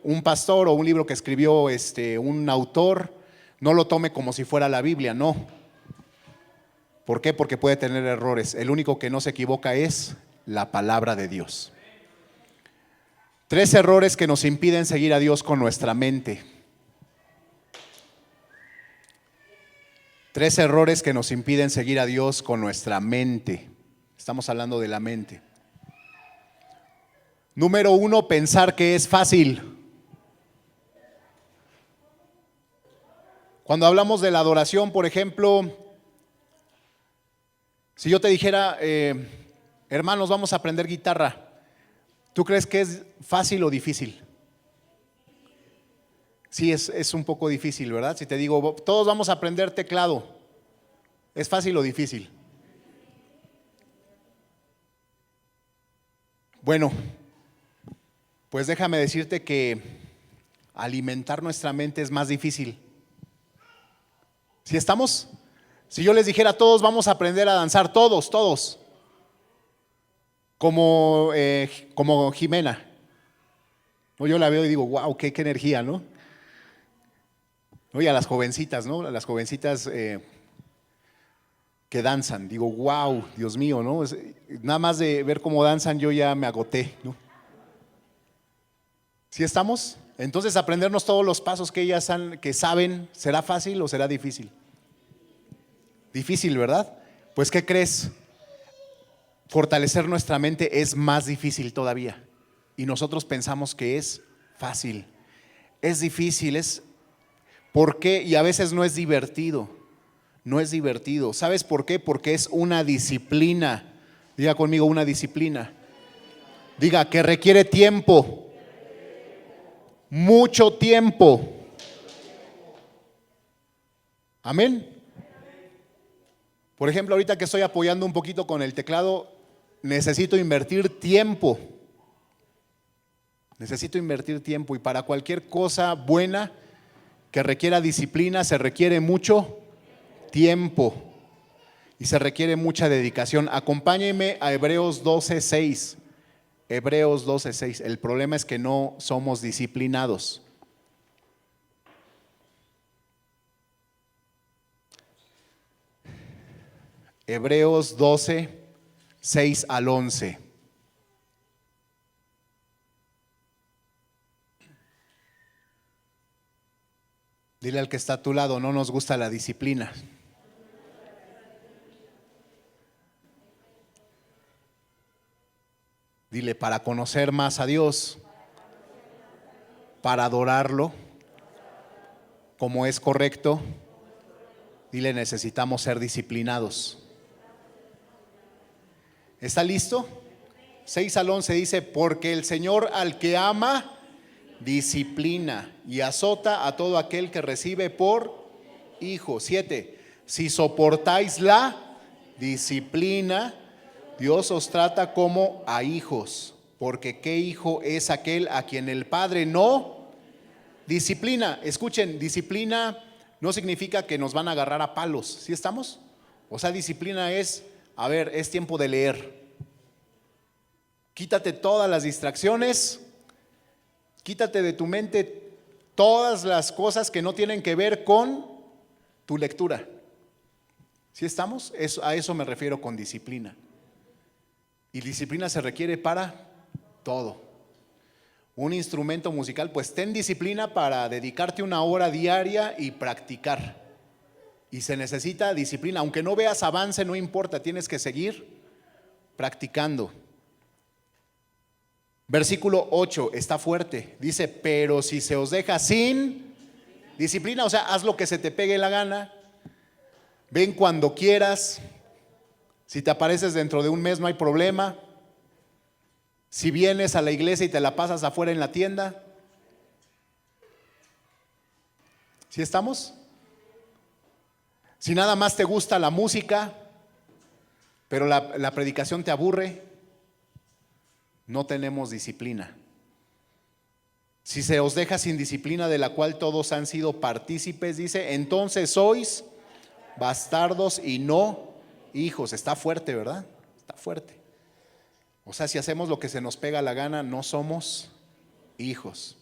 A: un pastor o un libro que escribió un autor, no lo tome como si fuera la Biblia, no. ¿Por qué? Porque puede tener errores. El único que no se equivoca es la palabra de Dios. 3 errores que nos impiden seguir a Dios con nuestra mente. 3 errores que nos impiden seguir a Dios con nuestra mente. Estamos hablando de la mente. Número 1, pensar que es fácil. Cuando hablamos de la adoración, por ejemplo, si yo te dijera, hermanos, vamos a aprender guitarra, ¿tú crees que es fácil o difícil? Sí, es un poco difícil, ¿verdad? Si te digo, todos vamos a aprender teclado, ¿es fácil o difícil? Bueno, pues déjame decirte que alimentar nuestra mente es más difícil. ¿Sí estamos? Si yo les dijera, todos vamos a aprender a danzar, todos, como Jimena. No, yo la veo y digo, wow, qué energía, ¿no? Y a las jovencitas, ¿no? A las jovencitas que danzan, digo, wow, Dios mío, ¿no? Nada más de ver cómo danzan yo ya me agoté, ¿no? ¿Sí estamos? Entonces aprendernos todos los pasos que ellas que saben, ¿será fácil o será difícil? Difícil, ¿verdad? Pues ¿qué crees? Fortalecer nuestra mente es más difícil todavía. Y nosotros pensamos que es fácil. Es difícil, ¿por qué? Y a veces no es divertido. No es divertido. ¿Sabes por qué? Porque es una disciplina. Diga conmigo, una disciplina. Diga, que requiere tiempo. Mucho tiempo. Amén. Por ejemplo, ahorita que estoy apoyando un poquito con el teclado, necesito invertir tiempo. Necesito invertir tiempo, y para cualquier cosa buena que requiera disciplina se requiere mucho tiempo y se requiere mucha dedicación. Acompáñenme a Hebreos 12:6. Hebreos 12:6. El problema es que no somos disciplinados. Hebreos 12:6-11. Dile al que está a tu lado, no nos gusta la disciplina. Dile, para conocer más a Dios, para adorarlo como es correcto, dile, necesitamos ser disciplinados. ¿Está listo? 6-11 dice, porque el Señor al que ama, disciplina y azota a todo aquel que recibe por hijo. 7, si soportáis la disciplina, Dios os trata como a hijos, porque ¿qué hijo es aquel a quien el Padre no disciplina? Escuchen, disciplina no significa que nos van a agarrar a palos, ¿sí estamos? O sea, disciplina es, a ver, es tiempo de leer. Quítate todas las distracciones, quítate de tu mente todas las cosas que no tienen que ver con tu lectura. ¿Sí estamos? A eso me refiero con disciplina. Y disciplina se requiere para todo. Un instrumento musical, pues ten disciplina para dedicarte una hora diaria y practicar. Y se necesita disciplina, aunque no veas avance, no importa, tienes que seguir practicando. Versículo 8, está fuerte, dice, pero si se os deja sin disciplina, o sea, haz lo que se te pegue la gana, ven cuando quieras, si te apareces dentro de un mes no hay problema, si vienes a la iglesia y te la pasas afuera en la tienda. ¿Sí estamos? Si nada más te gusta la música, pero la predicación te aburre, no tenemos disciplina. Si se os deja sin disciplina de la cual todos han sido partícipes, dice, entonces sois bastardos y no hijos. Está fuerte, ¿verdad? Está fuerte. O sea, si hacemos lo que se nos pega la gana, no somos hijos.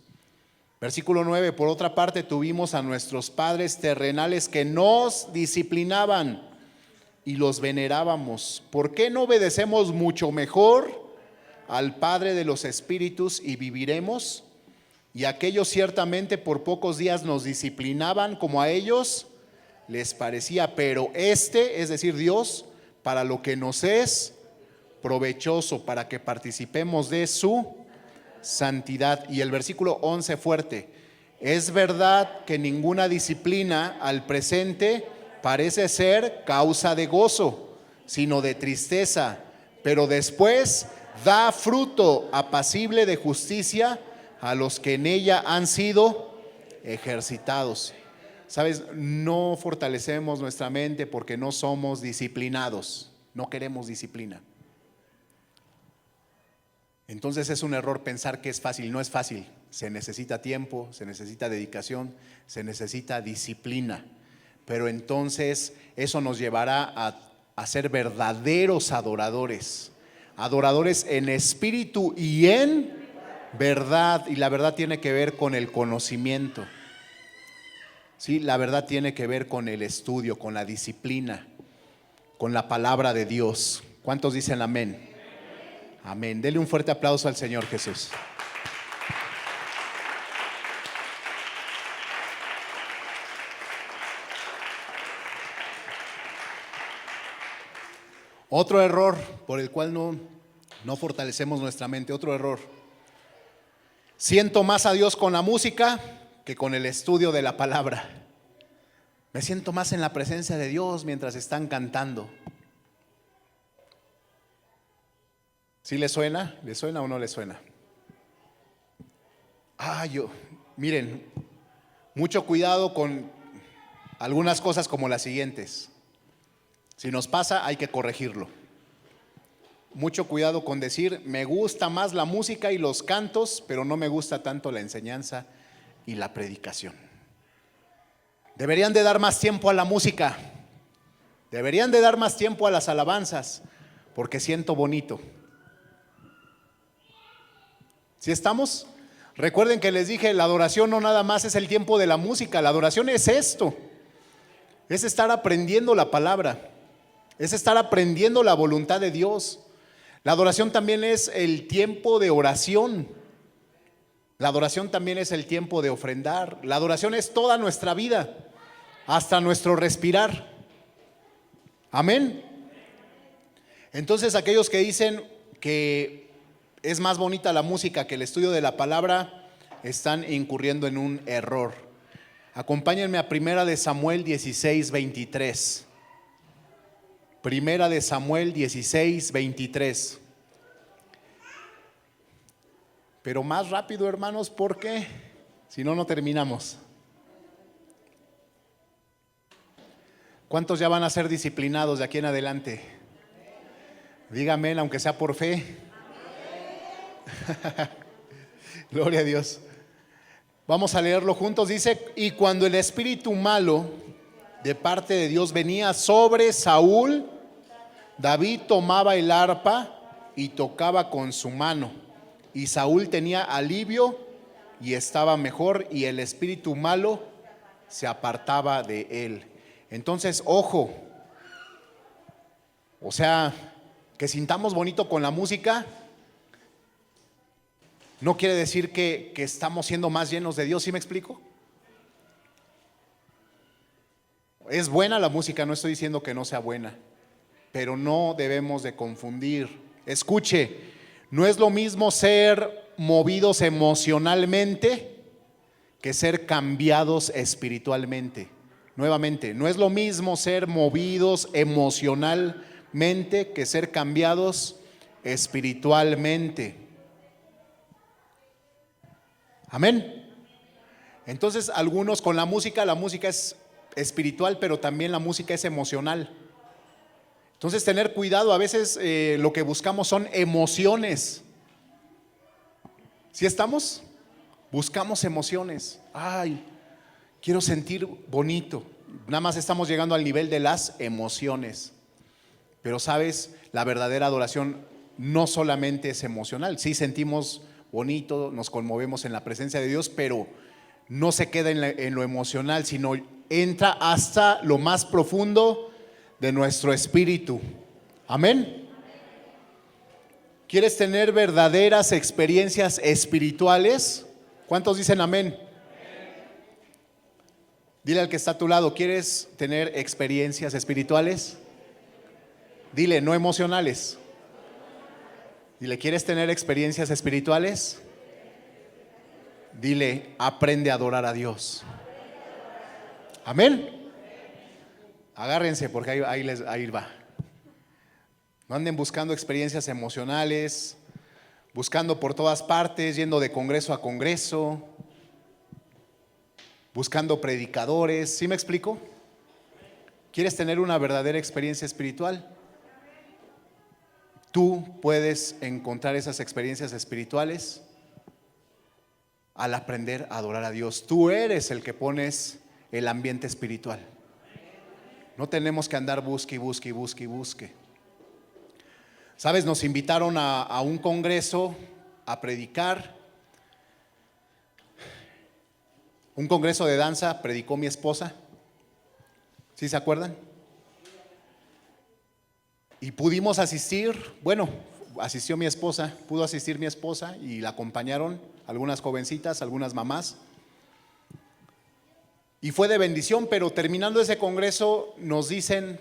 A: Versículo 9, por otra parte tuvimos a nuestros padres terrenales que nos disciplinaban y los venerábamos. ¿Por qué no obedecemos mucho mejor al Padre de los Espíritus y viviremos? Y aquellos ciertamente por pocos días nos disciplinaban como a ellos les parecía, pero este, es decir, Dios, para lo que nos es provechoso, para que participemos de su santidad. Y el versículo 11 fuerte, es verdad que ninguna disciplina al presente parece ser causa de gozo, sino de tristeza, pero después da fruto apacible de justicia a los que en ella han sido ejercitados. ¿Sabes? No fortalecemos nuestra mente porque no somos disciplinados, no queremos disciplina. Entonces es un error pensar que es fácil, no es fácil. Se necesita tiempo, se necesita dedicación, se necesita disciplina. Pero entonces eso nos llevará a ser verdaderos adoradores. Adoradores en espíritu y en verdad. Y la verdad tiene que ver con el conocimiento. Sí, la verdad tiene que ver con el estudio, con la disciplina, con la palabra de Dios. ¿Cuántos dicen amén? Amén. Dele un fuerte aplauso al Señor Jesús. Otro error por el cual no fortalecemos nuestra mente, otro error. Siento más a Dios con la música que con el estudio de la palabra. Me siento más en la presencia de Dios mientras están cantando. ¿Sí le suena? ¿Le suena o no le suena? Miren, mucho cuidado con algunas cosas como las siguientes. Si nos pasa, hay que corregirlo. Mucho cuidado con decir, me gusta más la música y los cantos, pero no me gusta tanto la enseñanza y la predicación. Deberían de dar más tiempo a la música. Deberían de dar más tiempo a las alabanzas, porque siento bonito. ¿Sí estamos? Recuerden que les dije, la adoración no nada más es el tiempo de la música, la adoración es esto. Es estar aprendiendo la palabra, es estar aprendiendo la voluntad de Dios. La adoración también es el tiempo de oración. La adoración también es el tiempo de ofrendar. La adoración es toda nuestra vida, hasta nuestro respirar. Amén. Entonces, aquellos que dicen que es más bonita la música que el estudio de la palabra, están incurriendo en un error. Acompáñenme a Primera de Samuel 16, 23. Primera de Samuel 16, 23. Pero más rápido, hermanos, porque si no, no terminamos. ¿Cuántos ya van a ser disciplinados de aquí en adelante? Dígame, aunque sea por fe. Gloria a Dios. Vamos a leerlo juntos. Dice, y cuando el espíritu malo de parte de Dios venía sobre Saúl, David tomaba el arpa y tocaba con su mano, y Saúl tenía alivio y estaba mejor, y el espíritu malo se apartaba de él. Entonces, ojo, o sea, que sintamos bonito con la música no quiere decir que estamos siendo más llenos de Dios. ¿Sí me explico? Es buena la música, no estoy diciendo que no sea buena, pero no debemos de confundir. Escuche, no es lo mismo ser movidos emocionalmente que ser cambiados espiritualmente. Nuevamente, no es lo mismo ser movidos emocionalmente que ser cambiados espiritualmente. Amén. Entonces, algunos con la música es espiritual, pero también la música es emocional. Entonces, tener cuidado, a veces lo que buscamos son emociones. ¿Sí estamos? Buscamos emociones. Ay, quiero sentir bonito. Nada más estamos llegando al nivel de las emociones. Pero sabes, la verdadera adoración no solamente es emocional. Sí sentimos bonito, nos conmovemos en la presencia de Dios, pero no se queda en lo emocional, sino entra hasta lo más profundo de nuestro espíritu. Amén. ¿Quieres tener verdaderas experiencias espirituales? ¿Cuántos dicen amén? Dile al que está a tu lado, ¿quieres tener experiencias espirituales? Dile, no emocionales. Dile, ¿quieres tener experiencias espirituales? Dile, aprende a adorar a Dios. Amén. Agárrense porque ahí va. No anden buscando experiencias emocionales, buscando por todas partes, yendo de congreso a congreso, buscando predicadores. ¿Sí me explico? ¿Quieres tener una verdadera experiencia espiritual? Tú puedes encontrar esas experiencias espirituales al aprender a adorar a Dios. Tú eres el que pones el ambiente espiritual. No tenemos que andar busque. ¿Sabes? Nos invitaron a un congreso a predicar. Un congreso de danza, predicó mi esposa. ¿Sí se acuerdan? Y pudimos asistir, bueno, asistió mi esposa, pudo asistir mi esposa y la acompañaron algunas jovencitas, algunas mamás. Y fue de bendición, pero terminando ese congreso nos dicen,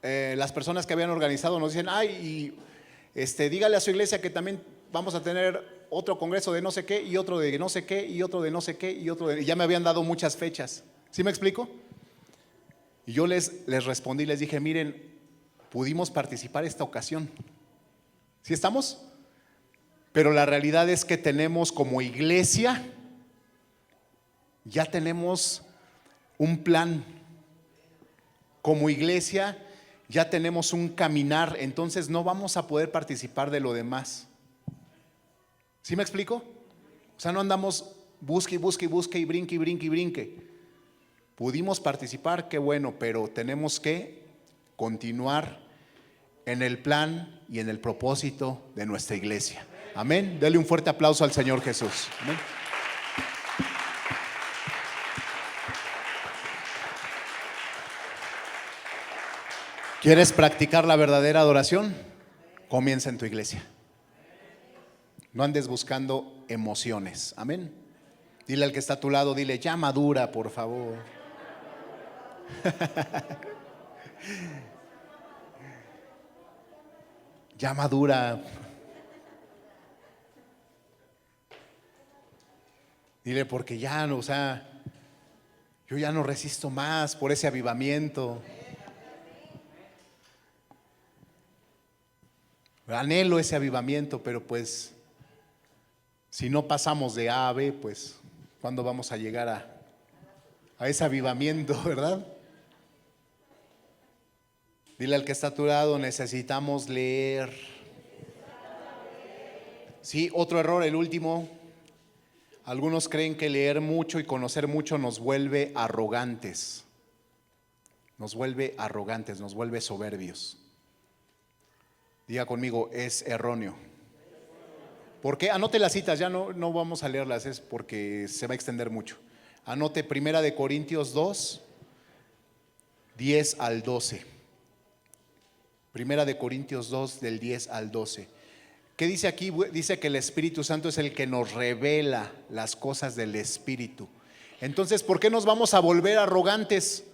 A: las personas que habían organizado nos dicen, ay, dígale a su iglesia que también vamos a tener otro congreso de no sé qué, y otro de no sé qué, y otro de no sé qué, y ya me habían dado muchas fechas. ¿Sí me explico? Y yo les respondí, les dije, miren, pudimos participar esta ocasión. ¿Sí estamos? Pero la realidad es que tenemos como iglesia, ya tenemos un plan. Como iglesia ya tenemos un caminar, entonces no vamos a poder participar de lo demás. ¿Sí me explico? O sea, no andamos busque y brinque. Pudimos participar, qué bueno, pero tenemos que continuar en el plan y en el propósito de nuestra iglesia. Amén. Dele un fuerte aplauso al Señor Jesús. Amén. ¿Quieres practicar la verdadera adoración? Comienza en tu iglesia. No andes buscando emociones. Amén. Dile al que está a tu lado, dile, ya madura, por favor. Ya madura. Dile, porque ya no, o sea, yo ya no resisto más por ese avivamiento. Anhelo ese avivamiento, pero pues si no pasamos de A a B, pues ¿cuándo vamos a llegar a ese avivamiento, verdad? Dile al que está a tu lado, necesitamos leer. Sí, otro error, el último. Algunos creen que leer mucho y conocer mucho nos vuelve arrogantes. Nos vuelve arrogantes, nos vuelve soberbios. Diga conmigo, es erróneo. ¿Por qué? Anote las citas, ya no vamos a leerlas, es porque se va a extender mucho. Anote 1 Corintios 2, 10 al 12. 1 Corintios 2, del 10 al 12. ¿Qué dice aquí? Dice que el Espíritu Santo es el que nos revela las cosas del Espíritu. Entonces, ¿por qué nos vamos a volver arrogantes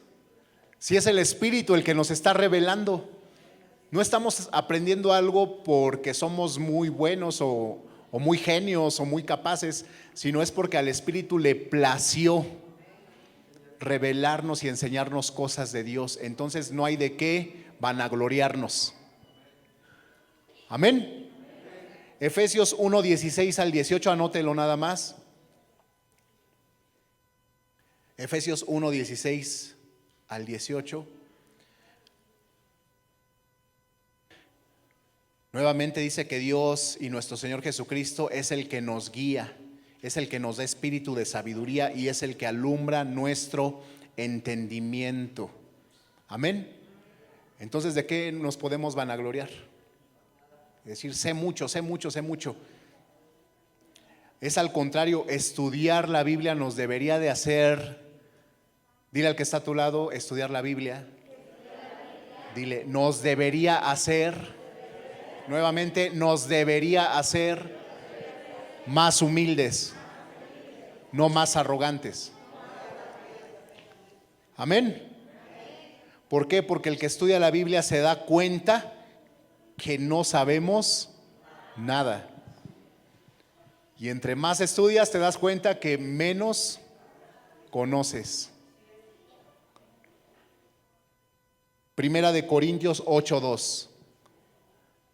A: si es el Espíritu el que nos está revelando? No estamos aprendiendo algo porque somos muy buenos o muy genios o muy capaces, sino es porque al Espíritu le plació revelarnos y enseñarnos cosas de Dios. Entonces no hay de qué vanagloriarnos. Amén. Efesios 1, 16 al 18, anótelo nada más. Efesios 1, 16 al 18. Nuevamente dice que Dios y nuestro Señor Jesucristo es el que nos guía, es el que nos da espíritu de sabiduría y es el que alumbra nuestro entendimiento. Amén. Entonces, ¿de qué nos podemos vanagloriar? Es decir, sé mucho, sé mucho, sé mucho. Es al contrario, estudiar la Biblia nos debería de hacer, dile al que está a tu lado, estudiar la Biblia. Dile, nos debería hacer, nuevamente, nos debería hacer más humildes, no más arrogantes. Amén. ¿Por qué? Porque el que estudia la Biblia se da cuenta que no sabemos nada. Y entre más estudias te das cuenta que menos conoces. 1 Corintios 8:2.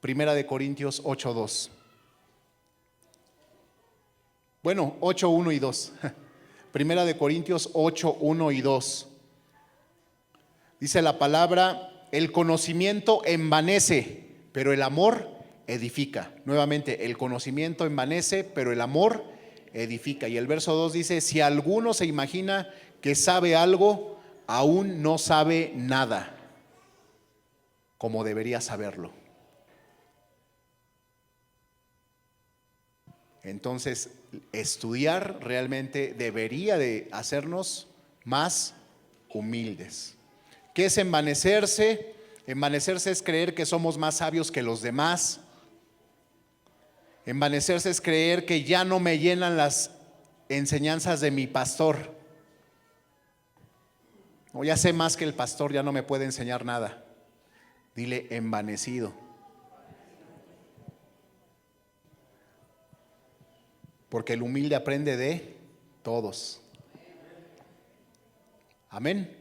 A: 1 Corintios 8:2. Bueno, 8:1 y 2. 1 Corintios 8:1 y 2. Dice la palabra, el conocimiento envanece, pero el amor edifica. Nuevamente, el conocimiento envanece, pero el amor edifica. Y el verso 2 dice, si alguno se imagina que sabe algo, aún no sabe nada, como debería saberlo. Entonces, estudiar realmente debería de hacernos más humildes. ¿Qué es envanecerse? Envanecerse es creer que somos más sabios que los demás. Envanecerse es creer que ya no me llenan las enseñanzas de mi pastor. O ya sé más que el pastor, ya no me puede enseñar nada. Dile envanecido. Porque el humilde aprende de todos. Amén.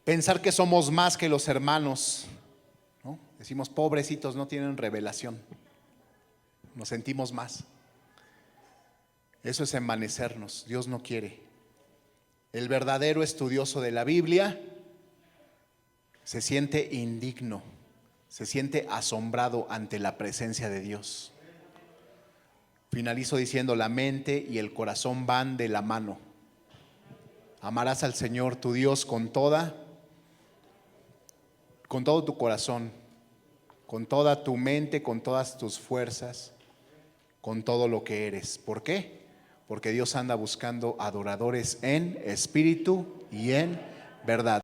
A: Pensar que somos más que los hermanos, ¿no? Decimos, pobrecitos, no tienen revelación. Nos sentimos más. Eso es envanecernos. Dios no quiere. El verdadero estudioso de la Biblia se siente indigno, se siente asombrado ante la presencia de Dios. Finalizo diciendo, la mente y el corazón van de la mano. Amarás al Señor tu Dios con todo tu corazón, con toda tu mente, con todas tus fuerzas, con todo lo que eres. ¿Por qué? Porque Dios anda buscando adoradores en espíritu y en verdad.